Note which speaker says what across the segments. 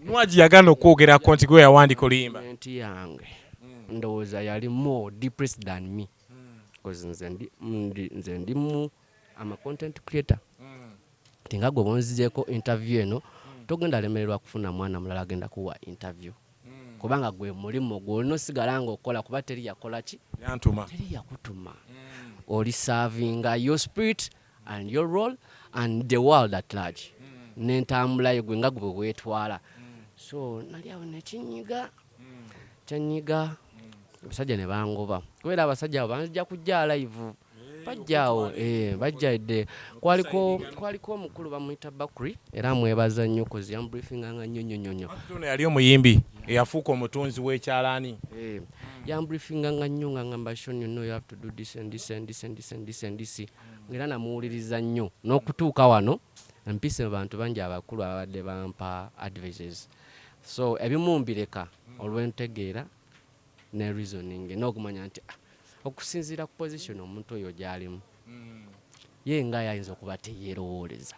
Speaker 1: Nwagi yagana okwogerako nti gwe yawandika oluyimba
Speaker 2: yange ndowooza yali more depressed than me because nze ndimu ama content creator tinga gwe bonzizeeko interview eno togenda lemererwa kufuna mwana mulala agenda kuwa interview kubanga gwe mulimo gw'onosigala ng'okola kuba teri yakola ki teri yakutuma oli serving your spirit and your role and the world at large n'entambula yo gwe nga gwe weetwala so nali awo nekinyiga kyanyiga abasajja ne bangoba kubera abasajja abo banzija kujja live bajjaawo bajjaidde kwaliko omukulu bamuyita Bakri era amwebaza nnyo kozi yambriefinganga nnyo
Speaker 1: ono yali omuyimbi eyafuuka omutunzi w'ekyalaani
Speaker 2: yambriefinganga nnyo nga ngamba Sean, you know you have to do this and this and this and this and this and this era namuwuliriza nnyo n'okutuuka wano mpise mu bantu bangi abakulu abadde bampa advices so ebimu mbireka olw'entegeera ne reasoning n'okumanya nti okusinziira ku position omuntu oyo gy'alimu ye nga yayinza okuba teyeerowooleza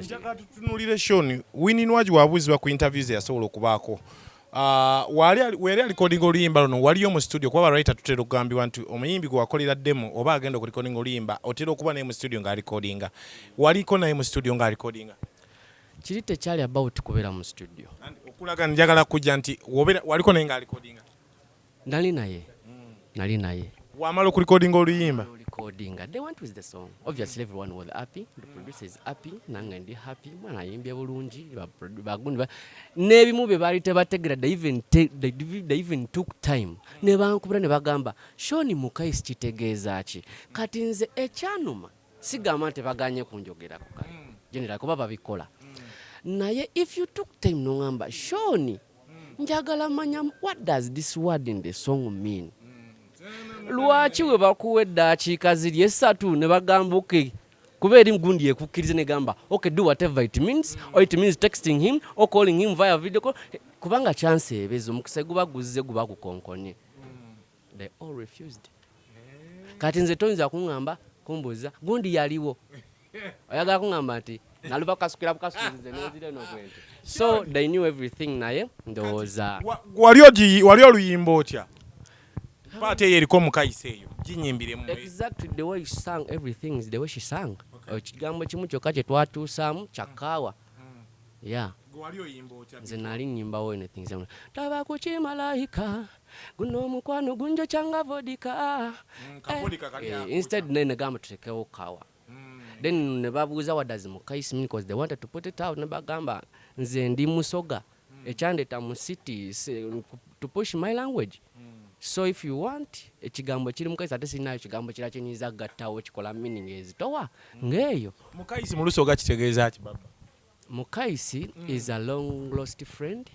Speaker 1: njagala tutunulire Sean Winnie Nwagi wabuuzibwa ku interviews yasobola okubaako weeri alikodinga oluyimba luno waliyo mu studio kuba writer tutera okugambibwa nti omuyimbi gwe wakolera demo oba agenda okulikodinga oluyimba otera okuba naye mu studio ng'alikodinga waliko naye mu studio ng'alikodinga
Speaker 2: kiri tekyali about kubeera mu studio
Speaker 1: okulaga njagala kujja nti waliko naye ng'alikodinga
Speaker 2: nali naye
Speaker 1: wamala okulikodinga oluyimba
Speaker 2: they went with the song obviously everyone was happy the producer is happy nange ndi happy mwana ayimbye bulungi bagundi n'ebimu bye baali tebategeera they even took time ne bankubira ne bagamba Sean Mukaisi kitegeeza ki kati nze ekyanuma sigamba nti baganye kunjogerako kale general kuba babikola naye if you took time nongamba Sean njagala manya what does this word in the song mean lwaki we bakuwa eddakiika ziri esatu ne bagamba okay kuba eri gundi ekukkirize ne gamba okay do whatever it means or it means texting him or calling him via video call kubanga chance ebezo omukisa guba guzze guba kukonkonye they all refused kati nze toyinza kuŋŋamba kumbuuza gundi yaliwo oyagala kuŋŋamba nti naluba kasukira bukasuulize n'ozire n'okwente so they knew everything naye ndowooza
Speaker 1: wali oluyimba otya paati eyo eriko Mukaisi eyo ginyimbiremu
Speaker 2: exactly the way she sang everything is the way she sang ekigambo kimu kyokka kye twatuusaamu kyakaawa
Speaker 1: wali oyimba otya
Speaker 2: nze nali nnyimbawo anything taba ku kimalayika guno omukwano gunjo kyanga vodika instead naye negamba tutekewo kawa then ne babuuza what does Mukaisi mean because they wanted to put it out ne bagamba nze ndi musoga ekyandeta mu city to push my language so if you want ekigambo kiri Mukaisi ate sinayo ekigambo kira kyenyiza gattawo kikola meaning ezitowa ng'eyo
Speaker 1: Mukaisi mu lusoga kitegeeza ki baba
Speaker 2: Mukaisi is a long lost friend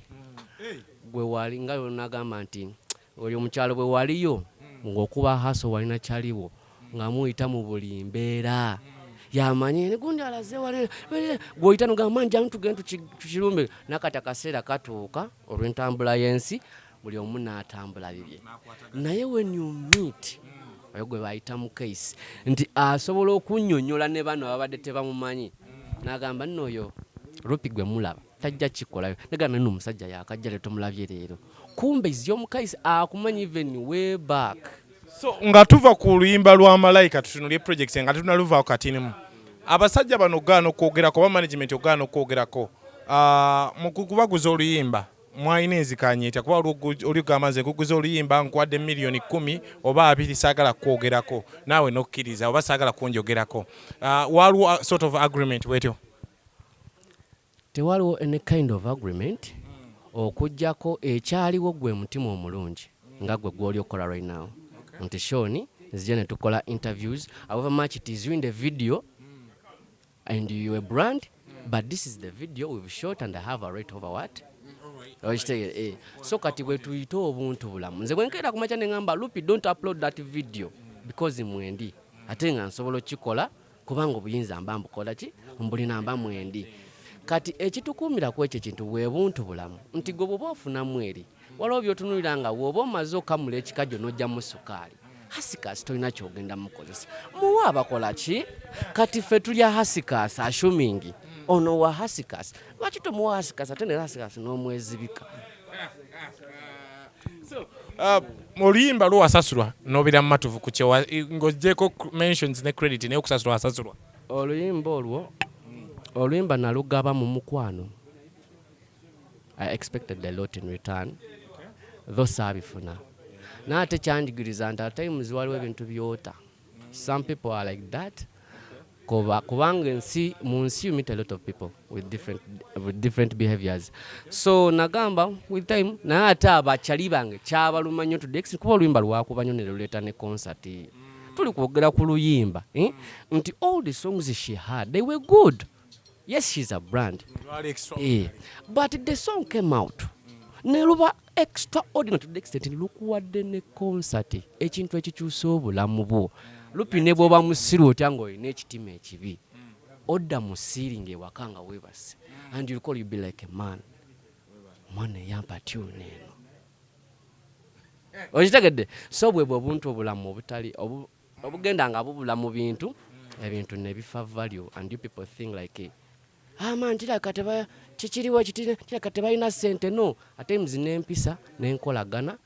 Speaker 2: gwe wali nga yonagamba nti oli omukyalo bwe waliyo ng'okuba haso walina kyaliwo nga muyita mu buli mbeera yamanye ne gundi alaze wale gwoyita nogamba nja tugenda tukirumbe nakati akaseera katuuka olw'entambula y'ensi buli omu n'atambula bibye naye when you meet oyo gwe bayita Mukaisi nti asobola okunnyonnyola ne bano ababadde tebamumanyi n'agamba nno oyo Rupi gwe mulaba tajja kikolayo negamba nno omusajja yakajja leero tomulabye leero kumbe izyo Mukaisi akumanyi even way back
Speaker 1: so nga tuva ku luyimba lwa Malayika tutunulye project nga tunaluvaako katinimu abasajja bano gaana okwogerako ba management ogaana okwogerako mu kubaguza oluyimba mwayina enzikanyeta kuba oli ogamba nze kuguza oluyimba nkwadde miliyoni 10 oba 2 saagala kwogerako naawe nokkiriza oba saagala kunjogerako waliwo sort of agreement wetyo
Speaker 2: tewaliwo any kind of agreement okujjako ekyaliwo gwe mutima omulungi nga gwe gw'oli okola right now nti Sean nzija ne tukola interviews however much it is you in the video and you a brand but this is the video we've shot and I have a rate over what so kati bwe tuyita obuntu bulamu nze bwenkeera kumakya ne ngamba Lupi don't upload that video because mwendi ate nga nsobola okikola kubanga obuyinza mba mbukola ki mbulina mba mwendi kati ekitukuumira ku ekyo kintu bwe buntu bulamu nti gwe bw'oba ofunamu eri waliwo by'otunuulira nga bw'oba omaze okamula ekikajjo n'ojjamu sukaali hasikasi tolina kyogenda mukozesa muwa abakola ki kati ffe tulya hasikasi ashumingi ono wa hasikas lwaki tomuwa hasikas ate ne hasikas n'omwezibika.
Speaker 1: Oluyimba lwasasulwa n'obeera mu matuvu ku kyewa ng'oggyeko mentions ne credit naye okusasulwa wasasulwa.
Speaker 2: Oluyimba nalugaba mu mukwano. I expected a lot in return. Though saabifuna. Naate kyanjigiriza nti at times waliwo ebintu byota. Some people are like that. Kubanga mu nsi you meet a lot of people with different behaviors. So nagamba with time naye ate abakyali bange kyabaluma nnyo to the extent kuba oluyimba lwakuba nnyo ne luleeta ne concert. Tuli kwogera ku luyimba nti all the songs she had they were good. Yes, she's a brand. But the song came out. Ne luba extraordinary to the extent lukuwadde ne concert ekintu ekikyusa obulamu bwo. Lupine bwoba musiru otya ng'olina ekitima ekibi. Odda musiringa ewaka nga weebase. And you'll call you be like a man. Mwana eyampa tune eno. Okitegedde? So bwe obuntu obulamu obutali obugenda nga bubula mu bintu ebintu ne bifa value and you people think like man kiraka teba kikiriwo kiraka tebalina ssente no ate muzina empisa n'enkolagana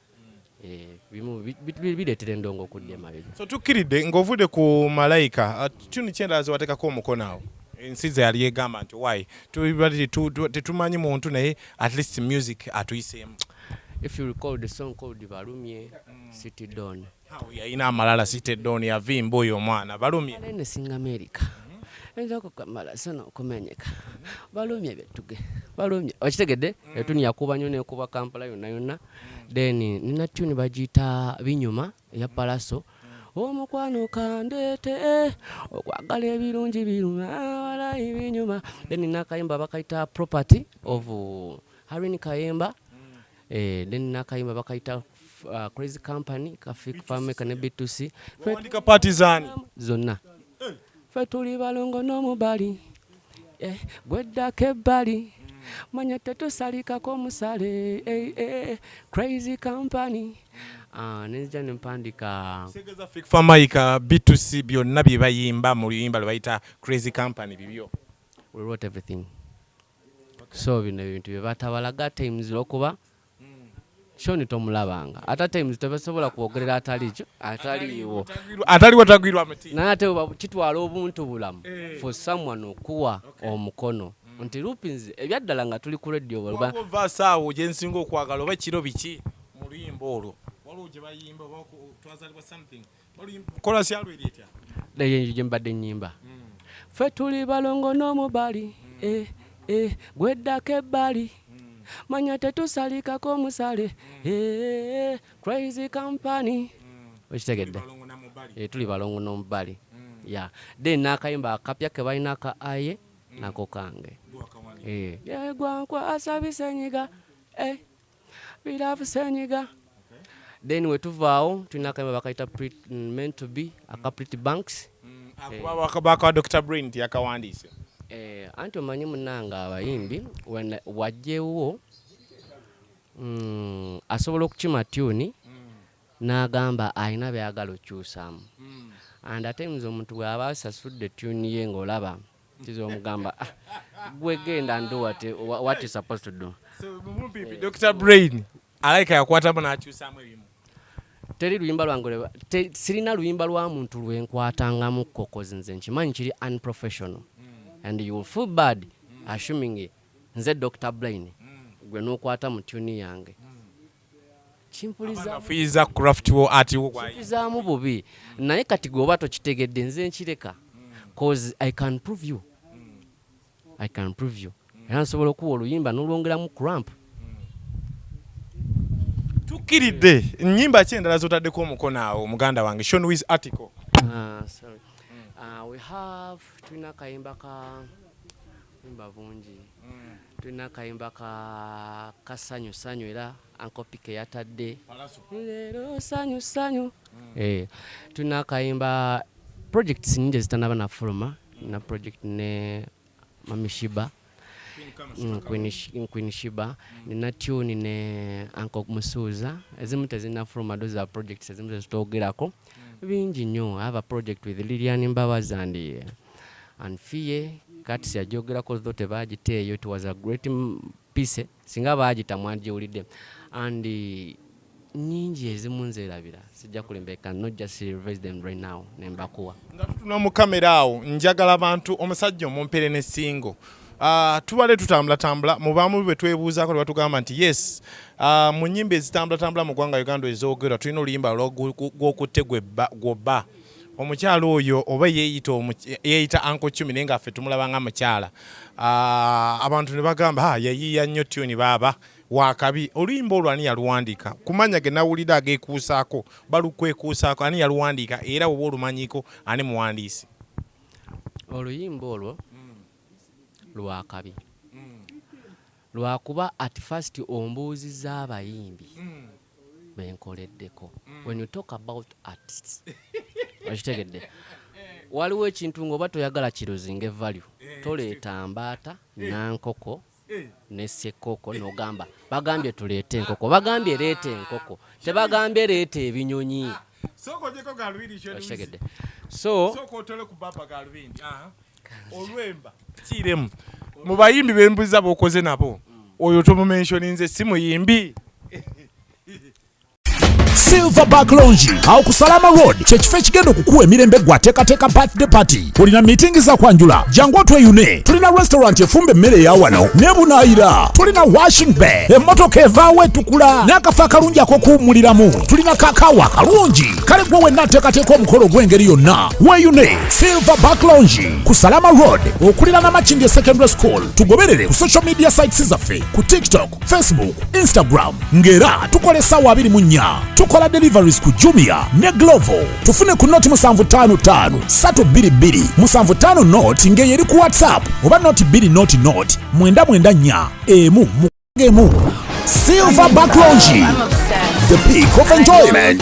Speaker 2: bireetera endongo okudda emabega.
Speaker 1: So tukkiridde ng'ovudde ku Malayika tuni kyendala zewateekako omukono awo ensi ze yali egamba nti why tetumanyi muntu naye at least music atuyiseemu.
Speaker 2: If you recall the song called Balumye City Dawn.
Speaker 1: Yalina amalala City Dawn yavimba oyo omwana Balumye.
Speaker 2: Nene singa America. Enjako kamala sono kumenyeka. Balumye betuge. Balumye. Okitegedde? Etuni yakuba nnyo nekuba Kampala yonna. Then nina tune bagiyita Binyuma ya Palaso. Omukwano kandete okwagala ebirungi biruma wala ibinyuma. Then nina kayimba bakayita Property of Harini Kayemba. Then nakayimba bakayita Crazy Company Kafik Fameka ne B2C.
Speaker 1: Wandika Partizan
Speaker 2: zonna. Fe tuli balongo n'omubali. Gweddako ebbali. Manya tetusalikako musale. Crazy Company. Nenzija nempandika
Speaker 1: Segeza Fik Fameka B2C byonna bye bayimba mu luyimba lwe bayita Crazy Company bibyo.
Speaker 2: We wrote everything. So bino ebintu bye batabalaga times okuba Shoni tomulabanga. Ata times tebasobola kwogerera atalijo ataliwo.
Speaker 1: Ataliwo tagwirwa amati.
Speaker 2: Nate kitwala obuntu bulamu for someone okuwa omukono. Nti Lupins ebyaddala nga tuli ku radio walba.
Speaker 1: Wava saawo gye nsinga okwagala oba kiro biki mu luyimba olwo. Waliwo gye bayimba oba twazalibwa something. Kola si alweri etya.
Speaker 2: Gye mbadde nnyimba. Fe tuli balongo n'omubali. Gweddako ebbali. Manya tetusalikako musale. Crazy Company. Okitegedde? Tuli balongo n'omubali. Yeah. Then nakayimba akapya ke balina ka aye nako kange. Gwankwasa bisenyiga. Birafu senyiga. Then wetuvaawo tulina akayimba bakayita meant to be aka Pretty Banks.
Speaker 1: Baka Dr. Brain yakawandiise.
Speaker 2: Anti omanyi munanga abayimbi wajjewo asobola okukima tune n'agamba alina byagala okyusaamu. And at times omuntu bw'aba asasudde tune ye ng'olaba kiza omugamba gwe genda ndo what you supposed to do.
Speaker 1: So mumpipi Dr. Brain alaika yakwatamu n'akyusaamu ebimu.
Speaker 2: Teri luyimba lwange sirina luyimba lwa muntu lwenkwatangamu kokozi nze nkimanyi kiri unprofessional. And you will feel bad assuming nze Dr. Brain gwe n'okwata mu tune yange.
Speaker 1: Chimpuliza craft wo ati wo kwa
Speaker 2: chimpuliza bubi naye kati goba tokitegedde nze nkireka cause I can prove you. Era nsobola okuwa oluyimba n'olwongeramu cramp.
Speaker 1: Tukiridde nnyimba ki endala zotaddeko omukono awo muganda wange Sean Wiz article.
Speaker 2: Sorry. We have tulina kayimba ka imba bungi. Tulina kayimba ka kasanyu era ankopike yatadde. Lero sanyu. Tulina kayimba projects nyingi zitanaba na fuluma na project ne Mami Shiba. Queen Shiba nina tune ne Uncle Musuza ezimu tezina fuluma those are projects ezimu zitogerako bingi nnyo. I have a project with Lilian Mbabazi and Fie kati siyajogerako zo tebagiteeyo. It was a great piece singa baagita mwandiwulidde and nyingi ezimu nzeerabira sijja kulembeka not just revise them right now nembakuwa
Speaker 1: nga tutuna mu kamera awo njagala abantu omusajja omumpere ne singo tubale tutambula mubamu bwe twebuuzaako lwe batugamba nti yes mu nnyimba ezitambula mu ggwanga Uganda ezoogerwa tulina oluyimba gw'okutte gw'obba omukyala oyo oba yeeyita Uncle Chumi naye ngaffe tumulaba nga mukyala abantu ne bagamba yayiiya nnyo tuni baaba wakabi oluyimba olwo ani yaluwandiika kumanya ge nawulira ageekuusaako balukwekuusaako ani yaluwandiika era oba olumanyiko ani muwandiisi
Speaker 2: oluyimba olwo lwakabi lwakuba at first ombuuzizza abayimbi benkoleddeko when you talk about artists okitegedde waliwo ekintu ng'oba toyagala kiruzinga value toleeta mbaata nankoko ne ssekoko n'ogamba bagambye tuleete enkoko bagambye leeta enkoko tebagambye leeta ebinyonyi okitegedde so
Speaker 1: olwemba kiremu mu bayimbi b'embuzi b'okoze nabo oyo tomumentioninze si muyimbi
Speaker 3: Silverback Lounge awo ku Salama Road kyekifo ekigenda okukuwa emirembe gwateekateeka birthday party. Olina meeting za kwanjula jangu otweyune. Tulina restaurant efumba emmere eya wano nebunaayira. Tulina washing bay emmotoka evaawo etukula n'akafo akalungi ak'okuwummuliramu. Tulina kakaawa akalungi kale gwe wenna ateekateeka omukolo gw'engeri yonna. Weyune Silverback Lounge ku Salama Road okulira n'Amakindye Secondary School. Tugoberere ku social media sites zaffe ku TikTok, Facebook, Instagram ng'era tukola essaawa 24. Tukola deliveries ku Jumia ne Glovo. Tufune ku noti 755 322 755 noti ngeye eri ku WhatsApp oba noti 2 noti 994 emu mugemu. Silverback Lounge, the peak of enjoyment.